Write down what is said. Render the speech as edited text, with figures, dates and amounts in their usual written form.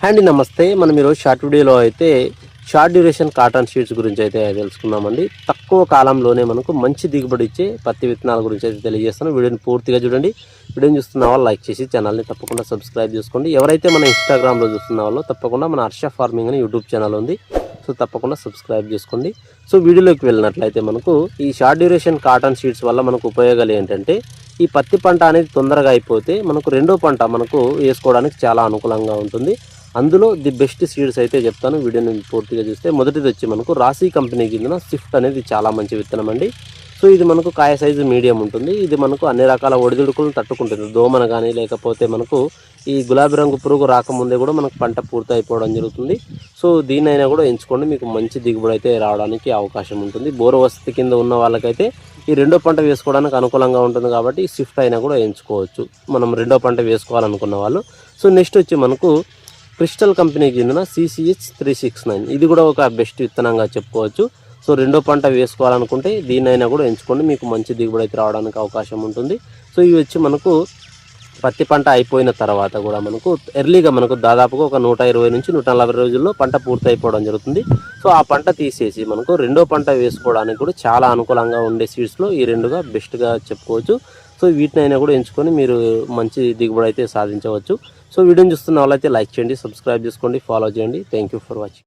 అండి నమస్తే. మనం ఈరోజు షార్ట్ వీడియోలో అయితే షార్ట్ డ్యూరేషన్ కాటన్ షీట్స్ గురించి అయితే తెలుసుకుందామండి. తక్కువ కాలంలోనే మనకు మంచి దిగుబడి ఇచ్చే పత్తి విత్తనాల గురించి అయితే తెలియజేస్తాను. వీడియోని పూర్తిగా చూడండి. వీడియోని చూస్తున్న వాళ్ళు లైక్ చేసి ఛానల్ని తప్పకుండా సబ్స్క్రైబ్ చేసుకోండి. ఎవరైతే మన ఇన్స్టాగ్రామ్లో చూస్తున్న వాళ్ళు తప్పకుండా మన హర్ష ఫార్మింగ్ అని యూట్యూబ్ ఛానల్ ఉంది. సో తప్పకుండా సబ్స్క్రైబ్ చేసుకోండి. సో వీడియోలోకి వెళ్ళినట్లయితే మనకు ఈ షార్ట్ డ్యూరేషన్ కాటన్ షీట్స్ వల్ల మనకు ఉపయోగాలు ఏంటంటే, ఈ పత్తి పంట అనేది తొందరగా అయిపోతే మనకు రెండో పంట మనకు వేసుకోవడానికి చాలా అనుకూలంగా ఉంటుంది. అందులో ది బెస్ట్ సీడ్స్ అయితే చెప్తాను. వీడియోని పూర్తిగా చూస్తే మొదటిది వచ్చి మనకు రాశి కంపెనీ కింద స్విఫ్ట్ అనేది చాలా మంచి విత్తనం అండి. సో ఇది మనకు కాయ సైజు మీడియం ఉంటుంది. ఇది మనకు అన్ని రకాల ఒడిదుడుకులను తట్టుకుంటుంది. దోమన కానీ లేకపోతే మనకు ఈ గులాబీ రంగు పురుగు రాకముందే కూడా మనకు పంట పూర్తి అయిపోవడం జరుగుతుంది. సో దీనైనా కూడా ఎంచుకోండి, మీకు మంచి దిగుబడి అయితే రావడానికి అవకాశం ఉంటుంది. బోరు వసతి కింద ఉన్న వాళ్ళకైతే ఈ రెండో పంట వేసుకోవడానికి అనుకూలంగా ఉంటుంది కాబట్టి స్విఫ్ట్ అయినా కూడా ఎంచుకోవచ్చు, మనం రెండో పంట వేసుకోవాలనుకున్న వాళ్ళు. సో నెక్స్ట్ వచ్చి మనకు క్రిస్టల్ కంపెనీకి చెందిన CCH 369, ఇది కూడా ఒక బెస్ట్ విత్తనంగా చెప్పుకోవచ్చు. సో రెండో పంట వేసుకోవాలనుకుంటే దీన్నైనా కూడా ఎంచుకోండి, మీకు మంచి దిగుబడి అయితే రావడానికి అవకాశం ఉంటుంది. సో ఇవి వచ్చి మనకు పత్తి పంట అయిపోయిన తర్వాత కూడా మనకు ఎర్లీగా మనకు దాదాపుగా ఒక 120 నుంచి 140 రోజుల్లో పంట పూర్తి అయిపోవడం జరుగుతుంది. సో ఆ పంట తీసేసి మనకు రెండో పంట వేసుకోవడానికి కూడా చాలా అనుకూలంగా ఉండే సీడ్స్లో ఈ రెండుగా బెస్ట్గా చెప్పుకోవచ్చు. సో వీటినైనా కూడా ఎంచుకొని మీరు మంచి దిగుబడి అయితే సాధించవచ్చు. సో వీడియోని చూస్తున్న వాళ్ళైతే లైక్ చేయండి, సబ్స్క్రైబ్ చేసుకోండి, ఫాలో చేయండి. Thank you for watching.